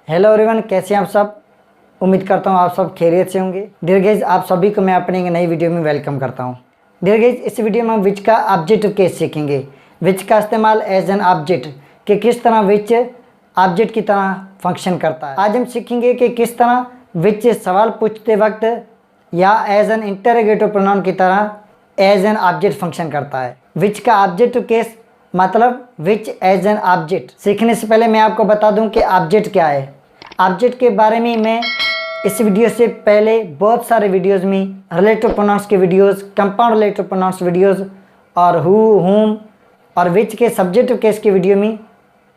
Hello everyone, कैसे हैं आप सब। उम्मीद करता हूँ आप सब खैरियत से होंगे। डियर गाइस, आप सभी को मैं अपने एक नई वीडियो में वेलकम करता हूँ। डियर गाइस, इस वीडियो में हम विच का ऑब्जेक्ट केस सीखेंगे। विच का इस्तेमाल एज एन ऑब्जेक्ट कि किस तरह विच ऑब्जेक्ट की तरह फंक्शन करता है। आज हम सीखेंगे कि किस तरह विच सवाल पूछते वक्त या एज एन इंटरोगेटिव प्रोनाउन की तरह एज एन ऑब्जेक्ट फंक्शन करता है। विच का ऑब्जेक्ट केस मतलब विच एज एन ऑब्जेक्ट। सीखने से पहले मैं आपको बता दूं कि ऑब्जेक्ट क्या है। ऑब्जेक्ट के बारे में मैं इस वीडियो से पहले बहुत सारे वीडियोस में रिलेटिव प्रोनाउंस के videos, compound relative pronouns videos और हु, हुम और विच के सब्जेक्टिव केस के वीडियो में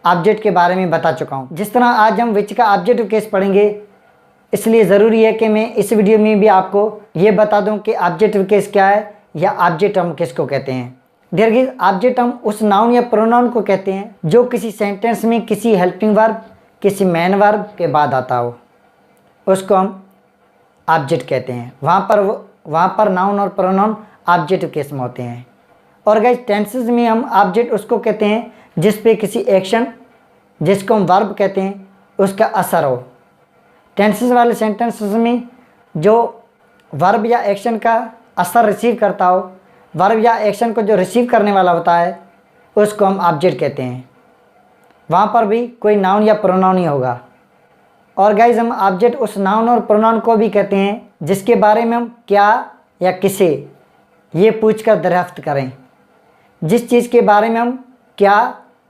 ऑब्जेक्ट के बारे में बता चुका हूँ। जिस तरह आज हम विच का ऑब्जेक्टिव केस पढ़ेंगे, इसलिए ज़रूरी है कि मैं इस वीडियो में भी आपको ये बता दूं कि ऑब्जेक्टिव केस क्या है या ऑब्जेक्ट हम किसको कहते हैं। डियर गाइस, ऑब्जेक्ट हम उस नाउन या प्रोनाउन को कहते हैं जो किसी सेंटेंस में किसी हेल्पिंग वर्ब, किसी मेन वर्ब के बाद आता हो, उसको हम ऑब्जेक्ट कहते हैं। वहाँ पर नाउन और प्रोनाउन ऑब्जेक्टिव केस में होते हैं। और गाइस, टेंसेस में हम ऑब्जेक्ट उसको कहते हैं जिस पे किसी एक्शन, जिसको हम वर्ब कहते हैं, उसका असर हो। टेंसेस वाले सेंटेंसेस में जो वर्ब या एक्शन का असर रिसीव करता हो, वर्ब या एक्शन को जो रिसीव करने वाला होता है, उसको हम ऑब्जेक्ट कहते हैं। वहाँ पर भी कोई नाउन या प्रोनाउन ही होगा। और गाइज, हम ऑब्जेक्ट उस नाउन और प्रोनाउन को भी कहते हैं जिसके बारे में हम क्या या किसे ये पूछकर दरियाफ्त करें। जिस चीज़ के बारे में हम क्या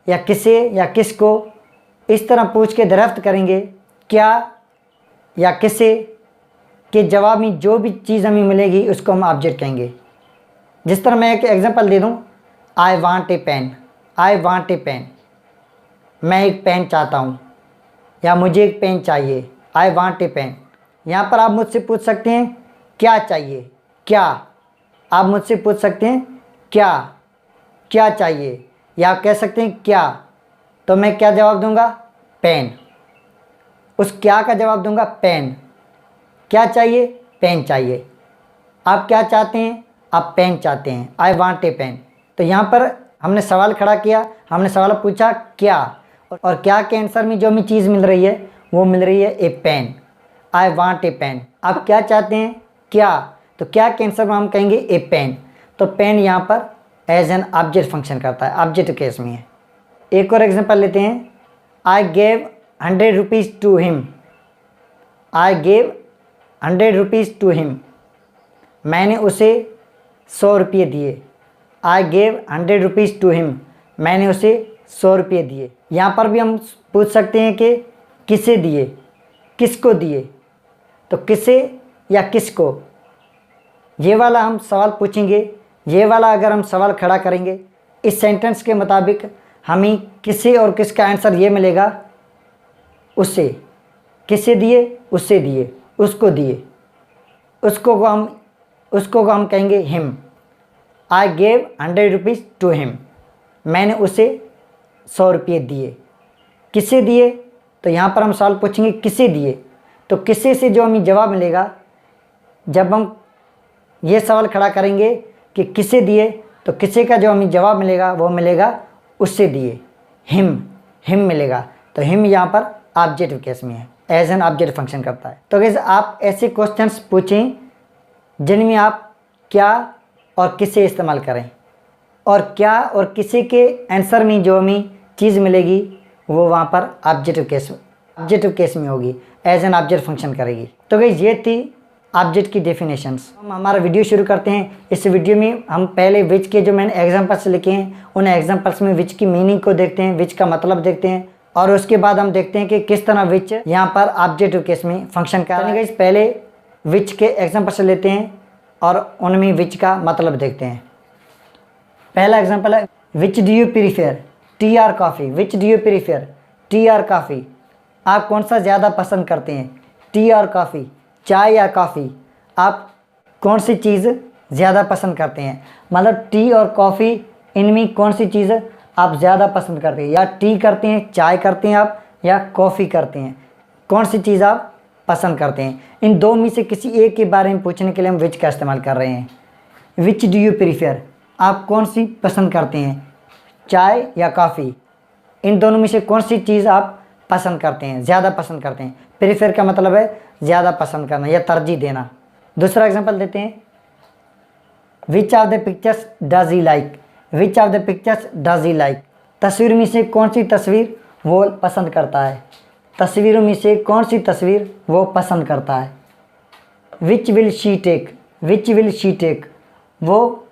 या किसे या किसको इस तरह पूछ के दरियाफ्त करेंगे, क्या या किसे के जवाब में जो भी चीज़ हमें मिलेगी उसको हम ऑब्जेक्ट कहेंगे। जिस तरह मैं एक एग्जांपल दे दूं, I want a pen, I want a pen, मैं एक पेन चाहता हूं या मुझे एक पेन चाहिए, आई वांट ए पेन। यहाँ पर आप मुझसे पूछ सकते हैं क्या चाहिए, क्या। आप मुझसे पूछ सकते हैं क्या क्या चाहिए, या आप कह सकते हैं क्या, तो मैं क्या जवाब दूंगा, पेन। उस क्या का जवाब दूंगा पेन। क्या चाहिए, पेन चाहिए। आप क्या चाहते हैं, आप पेन चाहते हैं, आई वांट ए पेन। तो यहाँ पर हमने सवाल खड़ा किया, हमने सवाल पूछा क्या, और क्या के आंसर में जो हमें चीज़ मिल रही है वो मिल रही है a pen, I want a pen. आप क्या चाहते हैं, क्या, तो क्या के आंसर में हम कहेंगे ए पेन। तो पेन यहाँ पर एज एन ऑब्जेक्ट फंक्शन करता है, ऑब्जेक्ट केस में है। एक और एग्जांपल लेते हैं, I gave 100 rupees to him, I gave 100 rupees to him, मैंने उसे 100 रुपये दिए। I gave 100 rupees to him, मैंने उसे 100 रुपये दिए। यहाँ पर भी हम पूछ सकते हैं कि किसे दिए, किसको दिए, तो किसे या किसको, ये वाला हम सवाल पूछेंगे। ये वाला अगर हम सवाल खड़ा करेंगे इस सेंटेंस के मुताबिक, हमें किसे और किसका आंसर ये मिलेगा, उससे। किसे दिए, उससे दिए, उसको दिए, उसको को हम कहेंगे him. I gave 100 rupees to him, मैंने उसे 100 रुपये दिए। किसे दिए, तो यहाँ पर हम सवाल पूछेंगे किसे दिए, तो किसे से जो हमें जवाब मिलेगा, जब हम ये सवाल खड़ा करेंगे कि किसे दिए, तो किसे का जो हमें जवाब मिलेगा वो मिलेगा उससे दिए, हिम मिलेगा। तो हिम यहाँ पर ऑब्जेक्टिव केस में है, एज एन ऑब्जेक्ट फंक्शन करता है। तो गाइस, आप ऐसे क्वेश्चंस पूछें जिनमें आप क्या और किसे इस्तेमाल करें, और क्या और किसे के आंसर में जो हमें चीज़ मिलेगी वो वहाँ पर ऑब्जेक्टिव केस में होगी, एज एन ऑब्जेक्ट फंक्शन करेगी। तो गाइस, ये थी ऑब्जेक्ट की डेफिनेशंस। हम हमारा वीडियो शुरू करते हैं। इस वीडियो में हम पहले विच के जो मैंने एग्जांपल्स लिखे हैं उन एग्जांपल्स में विच की मीनिंग को देखते हैं, विच का मतलब देखते हैं, और उसके बाद हम देखते हैं कि किस तरह विच यहाँ पर ऑब्जेक्टिव केस में फंक्शन कर रहा है। पहले विच के एग्जांपल्स लेते हैं और उनमें विच का मतलब देखते हैं। पहला एग्जांपल है, विच do you prefer, T R coffee. Which do you prefer, T R coffee. आप कौन सा ज़्यादा पसंद करते हैं, टी और कॉफ़ी, चाय या कॉफ़ी। आप कौन सी चीज़ ज़्यादा पसंद करते हैं, मतलब टी और कॉफ़ी, इनमें कौन सी चीज़ आप ज़्यादा पसंद करते हैं, या टी करते हैं, चाय करते हैं आप, या कॉफ़ी करते हैं, कौन सी चीज़ आप पसंद करते हैं। इन दो में से किसी एक के बारे में पूछने के लिए हम विच का इस्तेमाल कर रहे हैं। विच डू यू प्रीफर, आप कौन सी पसंद करते हैं, चाय या कॉफ़ी। इन दोनों में से कौन सी चीज़ आप पसंद करते हैं, ज़्यादा पसंद करते हैं। प्रीफर का मतलब है ज़्यादा पसंद करना या तरजीह देना। दूसरा एग्जांपल देते हैं, which of the pictures does he like, which of the pictures does he like, तस्वीर में से कौन सी तस्वीर वो पसंद करता है, तस्वीरों में से कौन सी तस्वीर वो पसंद करता है। Which will she take, which will she take, वो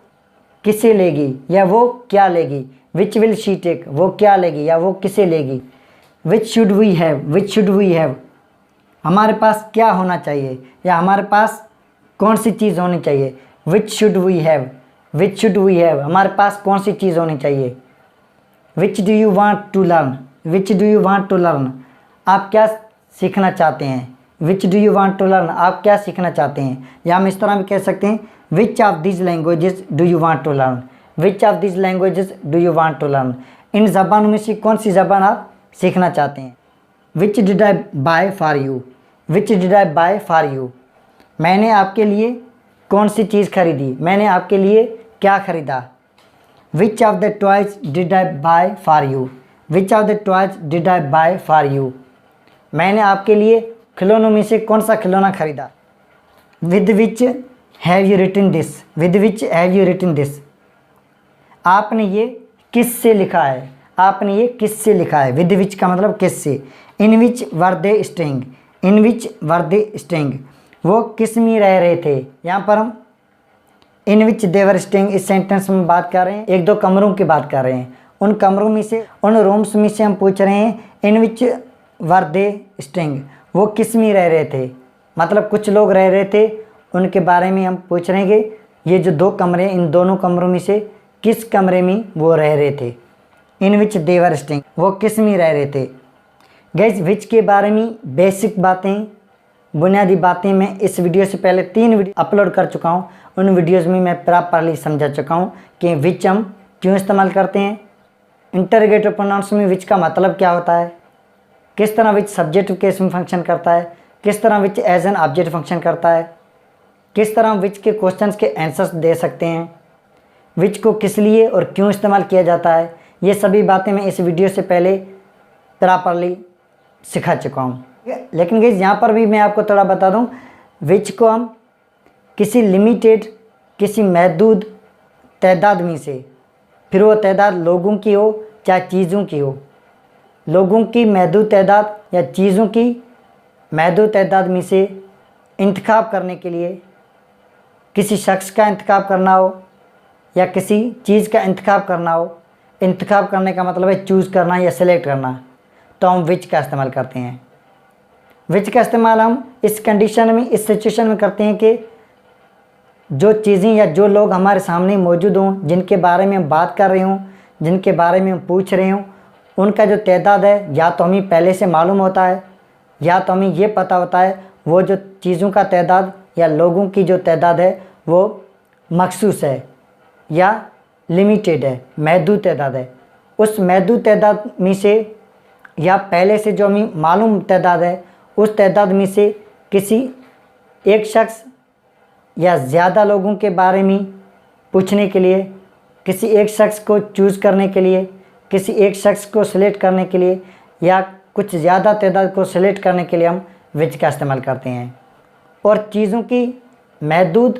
किसे लेगी या वो क्या लेगी, विच विल शी टेक, वो क्या लेगी या वो किसे लेगी। Which should we have, which should we have, हमारे पास क्या होना चाहिए या हमारे पास कौन सी चीज़ होनी चाहिए। Which should we have, which should we have, हमारे पास कौन सी चीज़ होनी चाहिए। Which do you want to learn, which do you want to learn, आप क्या सीखना चाहते हैं। Which do you want to learn, आप क्या सीखना चाहते हैं। या हम इस तरह भी कह सकते हैं, which of this languages do you want to learn, which of this languages do you want to learn, इन ज़बानों में से कौन सी ज़बान आप सीखना चाहते हैं। Which did I buy for you, which did I buy for you, मैंने आपके लिए कौन सी चीज़ खरीदी, मैंने आपके लिए क्या खरीदा। Which of the toys did I buy for you, which of the toys did I buy for you, मैंने आपके लिए खिलौनों में से कौन सा खिलौना खरीदा। With which have you written this, with which have you written this, आपने ये किस से लिखा है, आपने ये किस से लिखा है। विद विच का मतलब किस से। इन विच वर दे स्टेइंग, इन विच वर दे स्टेइंग, वो किस में रह रहे थे। यहाँ पर हम इन विच दे वर स्टेइंग इस सेंटेंस में बात कर रहे हैं, एक दो कमरों की बात कर रहे हैं। उन कमरों में से, उन रूम्स में से हम पूछ रहे हैं इन विच वर दे स्टेइंग, वो किस में रह रहे थे, मतलब कुछ लोग रह रहे थे, उनके बारे में हम पूछ रहे हैं कि ये जो दो कमरे, इन दोनों कमरों में से किस कमरे में वो रह रहे थे। इन विच दे वर स्टेइंग, वो किस में रह रहे थे। गाइस, विच के बारे में बेसिक बातें, बुनियादी बातें मैं इस वीडियो से पहले 3 वीडियो अपलोड कर चुका हूँ। उन वीडियोज़ में मैं प्रॉपरली समझा चुका हूँ कि विच हम क्यों इस्तेमाल करते हैं, इंटरोगेटिव प्रोनाउंस में विच का मतलब क्या होता है, किस तरह विच सब्जेक्टिव केस में फंक्शन करता है, किस तरह विच एज एन ऑब्जेक्ट फंक्शन करता है, किस तरह विच के क्वेश्चंस के आंसर्स दे सकते हैं, विच को किस लिए और क्यों इस्तेमाल किया जाता है। ये सभी बातें मैं इस वीडियो से पहले प्रॉपरली सिखा चुका हूँ। लेकिन गाइस, यहाँ पर भी मैं आपको थोड़ा बता दूँ, विच को हम किसी लिमिटेड, किसी महदूद तादाद में से, फिर वो तादाद लोगों की हो चाहे चीज़ों की हो, लोगों की महदूद तादाद या चीज़ों की महदूद तादाद में से इंतखाब करने के लिए, किसी शख्स का इंतखाब करना हो या किसी चीज़ का इंतखाब करना हो, इंतखाब करने का मतलब है चूज़ करना या सिलेक्ट करना, तो हम विच का इस्तेमाल करते हैं। विच का इस्तेमाल हम इस कंडीशन में, इस सिचुएशन में करते हैं कि जो चीज़ें या जो लोग हमारे सामने मौजूद हों, जिनके बारे में हम बात कर रहे हों, जिनके बारे में हम पूछ रहे हों, उनका जो तादाद है या तो हमें पहले से मालूम होता है या तो हमें ये पता होता है वो जो चीज़ों का तादाद या लोगों की जो तादाद है वो मखसूस है या लिमिटेड है, महदूद तादाद है। उस महदूद तादाद में से या पहले से जो हमें मालूम तादाद है, उस तादाद में से किसी एक शख्स या ज़्यादा लोगों के बारे में पूछने के लिए, किसी एक शख्स को चूज़ करने के लिए, किसी एक शख्स को सिलेक्ट करने के लिए या कुछ ज़्यादा तादाद को सिलेक्ट करने के लिए हम विच का इस्तेमाल करते हैं। और चीज़ों की महदूद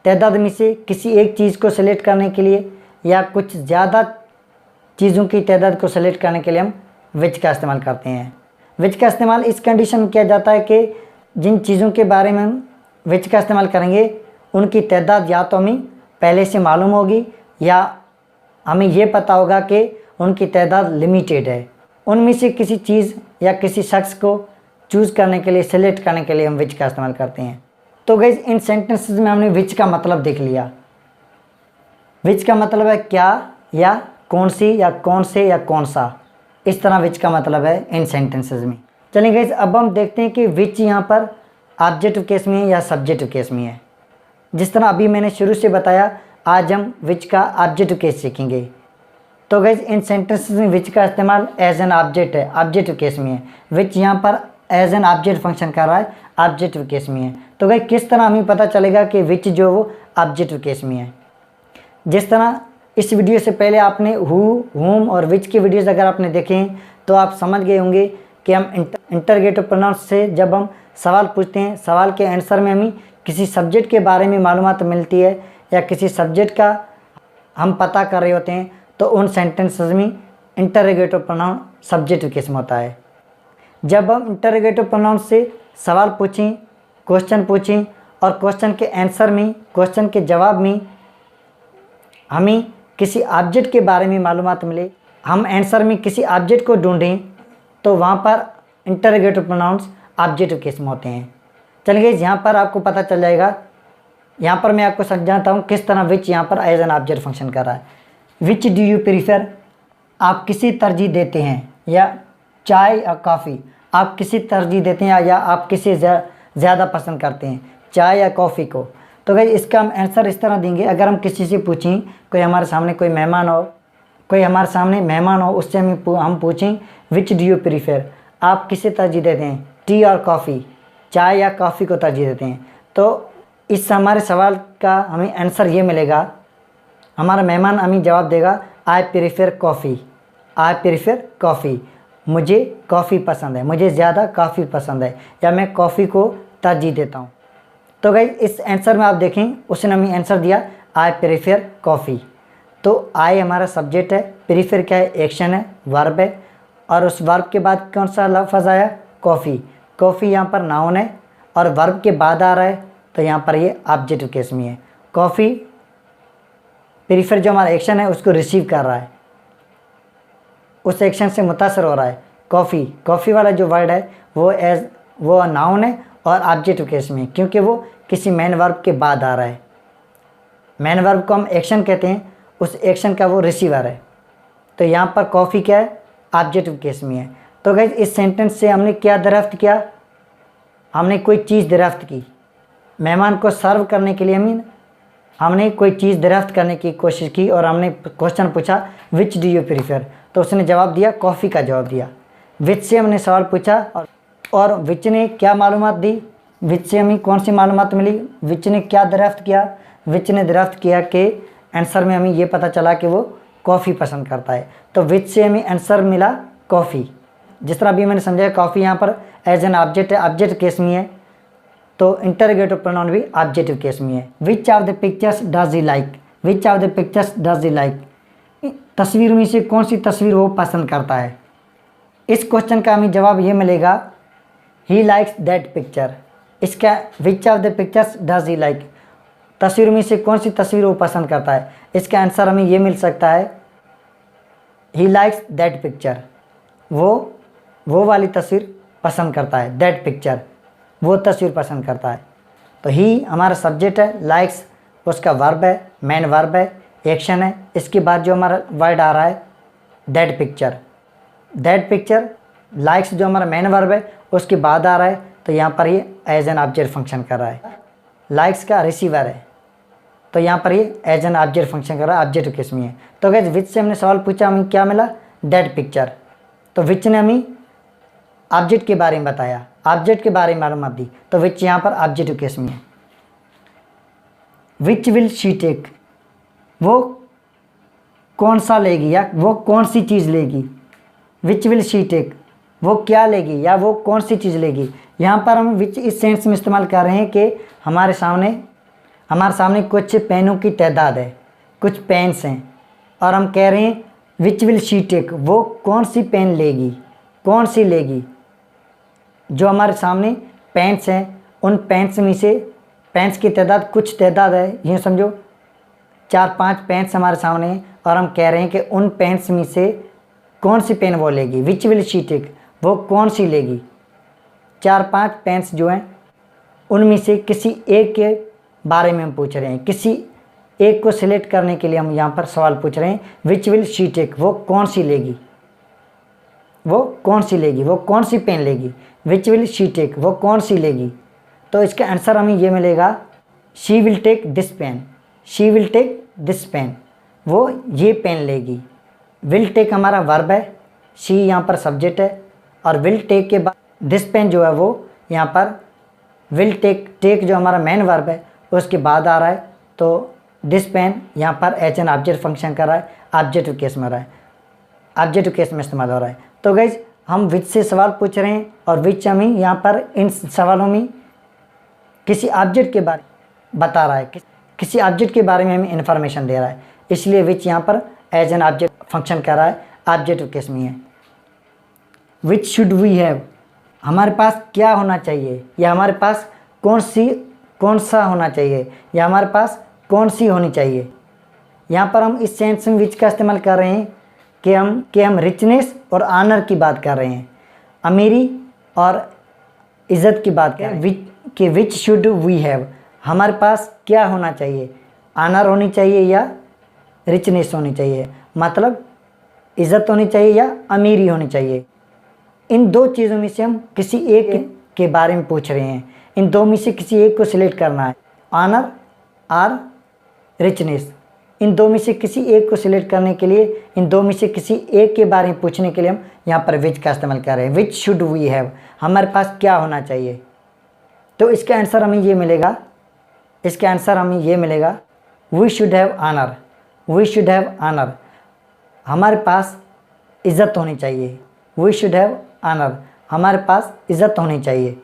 तादाद में से किसी एक चीज़ को सिलेक्ट करने के लिए या कुछ ज़्यादा चीज़ों की तादाद को सिलेक्ट करने के लिए हम विच का इस्तेमाल करते हैं। विच का इस्तेमाल इस कंडीशन में किया जाता है कि जिन चीज़ों के बारे में हम विच का इस्तेमाल करेंगे उनकी तादाद या तो हमें पहले से मालूम होगी या हमें ये पता होगा कि उनकी तादाद लिमिटेड है। उनमें से किसी चीज़ या किसी शख्स को चूज़ करने के लिए, सिलेक्ट करने के लिए हम विच का इस्तेमाल करते हैं। तो गाइस, इन सेंटेंसेस में हमने विच का मतलब देख लिया। विच का मतलब है क्या या कौन सी या कौन से या कौन सा, इस तरह विच का मतलब है इन सेंटेंसेस में। चलिए गाइस, अब हम देखते हैं कि विच यहाँ पर ऑब्जेक्टिव केस में है या सब्जेक्टिव केस में है। जिस तरह अभी मैंने शुरू से बताया, आज हम विच का ऑब्जेक्टिव केस सीखेंगे। तो गाइस, इन सेंटेंसेस में विच का इस्तेमाल एज एन ऑब्जेक्ट है, ऑब्जेक्टिव केस में है। विच यहाँ पर एज एन ऑब्जेक्ट फंक्शन कर रहा है, ऑब्जेक्टिव केस में है। तो गाइस, किस तरह हमें पता चलेगा कि विच जो वो ऑब्जेक्टिव केस में है। जिस तरह इस वीडियो से पहले आपने हु, हुम और विच की वीडियोज़ अगर आपने देखे हैं तो आप समझ गए होंगे कि हम इंटरोगेटिव प्रोनाउंस से जब हम सवाल पूछते हैं, सवाल के आंसर में हमें किसी सब्जेक्ट के बारे में मालूमात मिलती है या किसी सब्जेक्ट का हम पता कर रहे होते हैं, तो उन सेंटेंसेस में इंटरोगेटिव प्रोनाउन सब्जेक्टिव केस में होता है। जब हम इंटरोगेटिव प्रोनाउन से सवाल पूछें, क्वेश्चन पूछें और क्वेश्चन के आंसर में, क्वेश्चन के जवाब में हमें किसी ऑब्जेक्ट के बारे में मालूमात मिले, हम आंसर में किसी ऑब्जेक्ट को ढूंढें, तो वहाँ पर इंटरोगेटिव प्रोनाउंस ऑब्जेक्टिव केस में होते हैं। चलिए यहाँ पर आपको पता चल जाएगा। यहाँ पर मैं आपको समझाता हूँ किस तरह विच यहाँ पर एज एन ऑब्जेक्ट फंक्शन कर रहा है। विच डू यू प्रीफर, आप किसी तरजीह देते हैं, या चाय या कॉफ़ी, आप किसी तरजीह देते हैं या आप किसी ज़्यादा पसंद करते हैं, चाय या कॉफ़ी को। तो भाई इसका हम आंसर इस तरह देंगे। अगर हम किसी से पूछें, कोई हमारे सामने कोई मेहमान हो, उससे हम पूछें विच डू यू प्रीफर, आप किसे तरजीह देते हैं, टी और कॉफ़ी, चाय या कॉफ़ी को तरजीह देते हैं। तो इस हमारे सवाल का हमें आंसर ये मिलेगा, हमारा मेहमान हमें जवाब देगा I prefer coffee, I prefer coffee, मुझे कॉफ़ी पसंद है, मुझे ज़्यादा कॉफ़ी पसंद है, या मैं कॉफ़ी को तरजीह देता हूँ। तो गाइस इस आंसर में आप देखें, उसने हमें आंसर दिया आई प्रीफर कॉफ़ी। तो आई हमारा सब्जेक्ट है, प्रीफर क्या है, एक्शन है, वर्ब है, और उस वर्ब के बाद कौन सा लफ्ज़ आया, कॉफ़ी। कॉफ़ी यहाँ पर नाउन है और वर्ब के बाद आ रहा है, तो यहाँ पर ये ऑब्जेक्टिव केस में है। कॉफ़ी प्रीफर जो हमारा एक्शन है उसको रिसीव कर रहा है, उस एक्शन से मुतासर हो रहा है। कॉफ़ी वाला जो वर्ड है वो नाउन है और ऑब्जेक्टिव केस में, क्योंकि वो किसी मेन वर्ब के बाद आ रहा है। मेन वर्ब को हम एक्शन कहते हैं, उस एक्शन का वो रिसीवर है। तो यहाँ पर कॉफ़ी क्या है, ऑब्जेक्टिव केस में है। तो गाइस इस सेंटेंस से हमने क्या दरियाफ्त किया, हमने कोई चीज़ दरियाफ्त की। मेहमान को सर्व करने के लिए हमने कोई चीज़ दरियाफ्त करने की कोशिश की और हमने क्वेश्चन पूछा विच डू यू प्रीफर, तो उसने जवाब दिया कॉफ़ी का जवाब दिया। विच से हमने सवाल पूछा और विच ने क्या मालूमात दी, विच से हमें कौन सी मालूमात मिली, विच ने क्या दरियाफ्त किया, विच ने दरियाफ्त किया कि आंसर में हमें ये पता चला कि वो कॉफ़ी पसंद करता है। तो विच से हमें आंसर मिला कॉफ़ी। जिस तरह अभी मैंने समझाया, कॉफ़ी यहाँ पर एज एन ऑब्जेक्ट है, ऑब्जेक्ट केस में है, तो इंटरोगेटिव प्रोनाउन भी ऑब्जेक्टिव केस में है। विच of the pictures does he like, which of the pictures does he like, तस्वीर में से कौन सी तस्वीर वो पसंद करता है। इस क्वेश्चन का हमें जवाब ये मिलेगा ही लाइक्स दैट पिक्चर। इसका which of the pictures does he like, तस्वीर में से कौन सी तस्वीर वो पसंद करता है, इसका आंसर हमें ये मिल सकता है ही लाइक्स दैट पिक्चर, वो वाली तस्वीर पसंद करता है, दैट पिक्चर वो तस्वीर पसंद करता है। तो ही हमारा सब्जेक्ट है, लाइक्स उसका वर्ब है, मेन वर्ब है, एक्शन है, इसके बाद जो हमारा वर्ड आ रहा है दैट पिक्चर, लाइक्स जो हमारा मेन वर्ब है उसके बाद आ रहा है, तो यहाँ पर ये एज एन ऑब्जेक्ट फंक्शन कर रहा है। लाइक्स का रिसीवर है, तो यहाँ पर ये एज एन ऑब्जेक्ट फंक्शन कर रहा है, ऑब्जेक्ट केस में है। तो गाइस विच से हमने सवाल पूछा, हमें क्या मिला, दैट पिक्चर। तो विच ने हमें ऑब्जेक्ट के बारे में बताया, ऑब्जेक्ट के बारे में मालूमात दी, तो विच यहाँ पर ऑब्जेक्टिव केस में है। विच विल शी टेक, वो कौन सा लेगी या वो कौन सी चीज़ लेगी। विच विल शी टेक, वो क्या लेगी या वो कौन सी चीज़ लेगी। यहाँ पर हम विच इस सेंस में इस्तेमाल कर रहे हैं कि हमारे सामने कुछ पेनों की तादाद है, कुछ पेन्स हैं, और हम कह रहे हैं विच विल शी टेक, वो कौन सी पेन लेगी, कौन सी लेगी। जो हमारे सामने पेन्स हैं, उन पेन्स में से पेन्स की तादाद कुछ तादाद है, ये समझो 4-5 पेन्स हमारे सामने हैं, और हम कह रहे हैं कि उन पेन्स में से कौन सी पेन वो लेगी। विच विल शी टेक, वो कौन सी लेगी। 4-5 पेन्स जो हैं उनमें से किसी एक के बारे में हम पूछ रहे हैं, किसी एक को सिलेक्ट करने के लिए हम यहाँ पर सवाल पूछ रहे हैं। विच विल शी टेक, वो कौन सी लेगी, वो कौन सी लेगी, वो कौन सी पेन लेगी। विच विल शी टेक, वो कौन सी लेगी। तो इसका आंसर हमें ये मिलेगा she will take this pen, she will take this pen, वो ये पेन लेगी। विल टेक हमारा वर्ब है, शी यहाँ पर सब्जेक्ट है, और विल टेक के बाद दिस पेन जो है वो यहाँ पर विल टेक जो हमारा मेन वर्ब है उसके बाद आ रहा है, तो दिस पेन यहाँ पर एज एन ऑब्जेक्ट फंक्शन कर रहा है, ऑब्जेक्टिव केस में रहा है, ऑब्जेक्टिव केस में इस्तेमाल हो रहा है। तो गाइज हम विच से सवाल पूछ रहे हैं और विच हमें यहाँ पर इन सवालों में किसी ऑब्जेक्ट के बारे में बता रहा है, किसी ऑब्जेक्ट के बारे में हमें इन्फॉर्मेशन दे रहा है, इसलिए विच यहाँ पर एज एन ऑब्जेक्ट फंक्शन कर रहा है, ऑब्जेक्टिव केस में है। विच शुड वी हैव, हमारे पास क्या होना चाहिए, या हमारे पास कौन सा होना चाहिए, या हमारे पास कौन सी होनी चाहिए। यहाँ पर हम इस सेंस में विच का इस्तेमाल कर रहे हैं कि हम रिचनेस और ऑनर की बात कर रहे हैं, अमीरी और इज़्ज़त की बात कर रहे हैं। विच शुड वी हैव, हमारे पास क्या होना चाहिए, ऑनर होनी चाहिए या रिचनेस होनी चाहिए, मतलब इज़्ज़त होनी चाहिए या अमीरी होनी चाहिए। इन दो चीज़ों में से हम किसी एक के बारे में पूछ रहे हैं, इन दो में से किसी एक को सिलेक्ट करना है, ऑनर और रिचनेस। इन दो में से किसी एक को सिलेक्ट करने के लिए, इन दो में से किसी एक के बारे में पूछने के लिए हम यहाँ पर विच का इस्तेमाल कर रहे हैं। विच शुड वी हैव, हमारे पास क्या होना चाहिए। तो इसका आंसर हमें ये मिलेगा, we should have honour, we should have honour, हमारे पास इज़्ज़त होनी चाहिए। वी शुड हैव ऑनर, हमारे पास इज़्ज़त होनी चाहिए।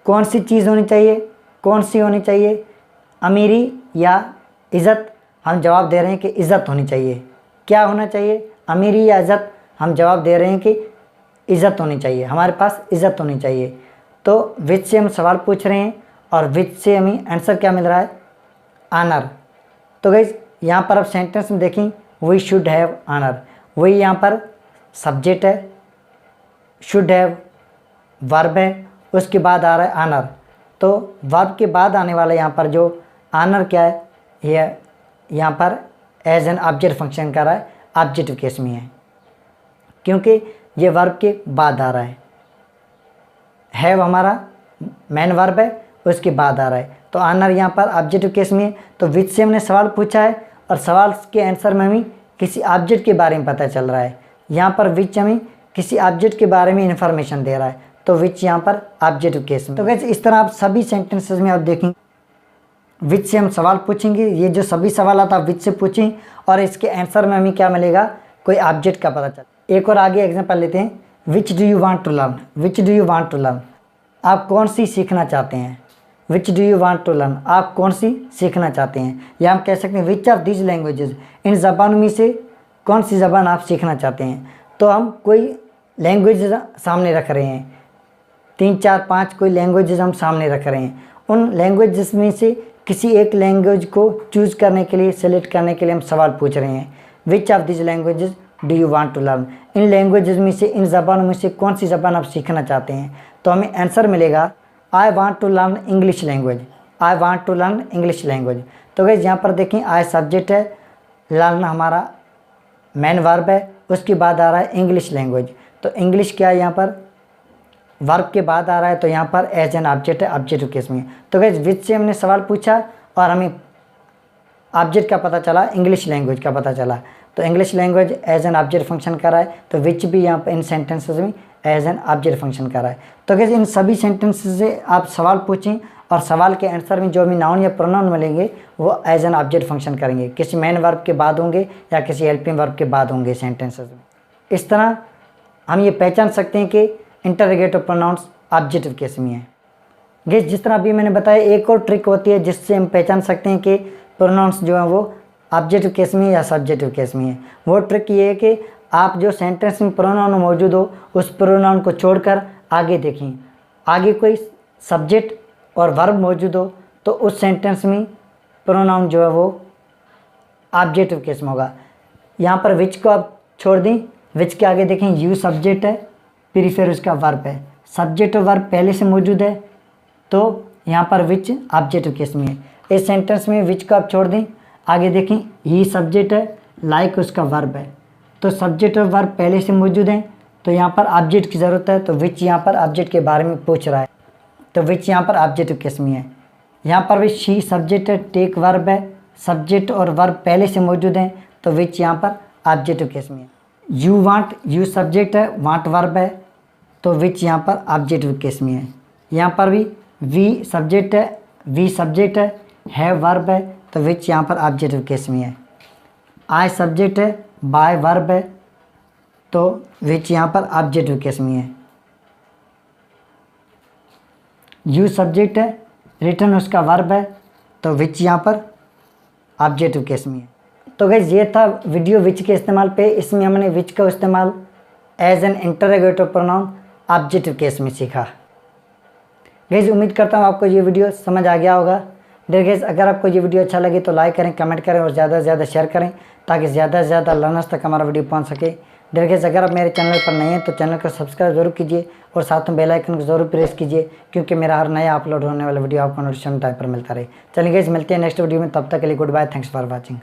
कौन सी चीज़ होनी चाहिए, कौन सी होनी चाहिए, अमीरी या इज़्ज़त। हम जवाब दे रहे हैं कि इज़्ज़त होनी चाहिए। क्या होना चाहिए, अमीरी या इज़्ज़त। हम जवाब दे रहे हैं कि इज़्ज़त होनी चाहिए, हमारे पास इज़्ज़त होनी चाहिए। तो विच से हम सवाल पूछ रहे हैं और विच से हमें आंसर क्या मिल रहा है, ऑनर। तो गाइस यहाँ पर अब सेंटेंस में देखें, वी शुड हैव ऑनर, वही यहाँ पर सब्जेक्ट है, शुड हैव वर्ब है, उसके बाद आ रहा है ऑनर। तो वर्ब के बाद आने वाला यहाँ पर जो ऑनर क्या है, यह यहाँ पर एज एन ऑब्जेक्ट फंक्शन कर रहा है, ऑब्जेक्टिव केस में है, क्योंकि ये वर्ब के बाद आ रहा है। हैव हमारा मेन वर्ब है, उसके बाद आ रहा है, तो ऑनर यहाँ पर ऑब्जेक्टिव केस में है। तो विच से हमने सवाल पूछा है और सवाल के आंसर में हमें किसी ऑब्जेक्ट के बारे में पता चल रहा है। यहाँ पर विच हमें किसी ऑब्जेक्ट के बारे में इन्फॉर्मेशन दे रहा है, तो विच यहाँ पर ऑब्जेक्टिव केस में। तो वैसे इस तरह आप सभी सेंटेंसेस में आप देखेंगे विच से हम सवाल पूछेंगे, ये जो सभी सवाल आता विच से पूछें और इसके आंसर में हमें क्या मिलेगा, कोई ऑब्जेक्ट का पता चल। एक और आगे एग्जांपल लेते हैं, which do you want to learn, which do you want to learn, आप कौन सी सीखना चाहते हैं। Which do you want to learn, आप कौन सी सीखना चाहते हैं। या हम कह सकते हैं विच ऑफ दीज लैंग्वेजेस, इन ज़बानों में से कौन सी ज़बान आप सीखना चाहते हैं। तो हम कोई लैंग्वेज सामने रख रहे हैं, 3 4 5 कोई लैंग्वेजेस हम सामने रख रहे हैं। उन लैंग्वेजेस में से किसी एक लैंग्वेज को चूज़ करने के लिए, सेलेक्ट करने के लिए हम सवाल पूछ रहे हैं, which of this languages do you want to learn, इन लैंग्वेजेस में से, इन ज़बानों में से कौन सी ज़बान आप सीखना चाहते हैं। तो हमें आंसर मिलेगा I want to learn English language, I want to learn English language. तो गाइस यहाँ पर देखें, आई सब्जेक्ट है, लर्न हमारा मेन वर्ब है, उसके बाद आ रहा है इंग्लिश लैंग्वेज। तो इंग्लिश क्या है, यहाँ पर वर्ब के बाद आ रहा है, तो यहाँ पर एज एन ऑब्जेक्ट है, ऑब्जेक्टिव केस में। तो गाइस विच से हमने सवाल पूछा और हमें ऑब्जेक्ट का पता चला, इंग्लिश लैंग्वेज का पता चला। तो English language as an object function कर रहा है, तो विच भी यहाँ पर इन सेंटेंसेस में एज एन ऑब्जेक्ट फंक्शन कर रहा है। तो गाइस इन सभी सेंटेंसेस से आप सवाल पूछें और सवाल के आंसर में जो भी नाउन या प्रोनाउन मिलेंगे वो एज एन ऑब्जेक्ट फंक्शन करेंगे, किसी मेन वर्ब के बाद होंगे या किसी हेल्पिंग वर्ब के बाद होंगे सेंटेंसेस में। इस तरह हम ये पहचान सकते हैं कि इंटरोगेटिव प्रोनाउंस ऑब्जेक्टिव केस में है। गाइस जिस तरह अभी मैंने बताया, एक और ट्रिक होती है जिससे हम पहचान सकते हैं कि प्रोनाउंस जो है वो ऑब्जेक्टिव केस में या सब्जेक्टिव केस में है। वो ट्रिक ये है कि आप जो सेंटेंस में प्रोनाउन मौजूद हो उस प्रोनाउन को छोड़कर आगे देखें, आगे कोई सब्जेक्ट और वर्ब मौजूद हो तो उस सेंटेंस में प्रोनाउन जो है वो ऑब्जेक्टिव केस में होगा। यहाँ पर विच को आप छोड़ दें, विच के आगे देखें यू सब्जेक्ट है, फिर उसका वर्ब है, सब्जेक्ट और वर्ब पहले से मौजूद है, तो यहाँ पर विच ऑब्जेक्टिव केस में है। इस सेंटेंस में विच को आप छोड़ दें, आगे देखें ही सब्जेक्ट है, लाइक उसका वर्ब है, तो सब्जेक्ट और वर्ब पहले से मौजूद हैं, तो यहाँ पर ऑब्जेक्ट की ज़रूरत है, तो विच यहाँ पर ऑब्जेक्ट के बारे में पूछ रहा है, तो विच यहाँ पर ऑब्जेक्टिव केस में है। यहाँ पर भी शी सब्जेक्ट है, टेक वर्ब है, सब्जेक्ट और वर्ब पहले से मौजूद हैं, तो विच यहाँ पर ऑब्जेक्टिव केस में है। यू वांट, यू सब्जेक्ट है, वांट वर्ब है, तो विच यहाँ पर ऑब्जेक्टिव केस में है। यहाँ पर भी वी सब्जेक्ट है, वी सब्जेक्ट है, वर्ब है, तो विच यहाँ पर ऑब्जेक्टिव केस में है। आई सब्जेक्ट है, बाय वर्ब है, तो विच यहाँ पर ऑब्जेक्टिव केस में है। यू सब्जेक्ट है, रिटर्न उसका वर्ब है, तो विच यहाँ पर ऑब्जेक्टिव केस में है। तो गाइस ये था वीडियो विच के इस्तेमाल पे। इसमें हमने विच का इस्तेमाल as an interrogative pronoun objective case में सीखा। गाइस उम्मीद करता हूँ आपको ये वीडियो समझ आ गया होगा। डियर गाइस अगर आपको ये वीडियो अच्छा लगे तो लाइक करें, कमेंट करें और ज़्यादा से ज़्यादा शेयर करें ताकि ज़्यादा से ज़्यादा लर्नर्स तक हमारा वीडियो पहुँच सके। डियर गाइस अगर आप मेरे चैनल पर नए हैं तो चैनल को सब्सक्राइब जरूर कीजिए और साथ में बेल आइकन को जरूर प्रेस कीजिए, क्योंकि मेरा हर नया अपलोड होने वाला वीडियो आपको नोटिफिकेशन टाइम पर मिलता रहे। चलिए गाइस मिलते हैं नेक्स्ट वीडियो में, तब तक के लिए goodbye, thanks for watching.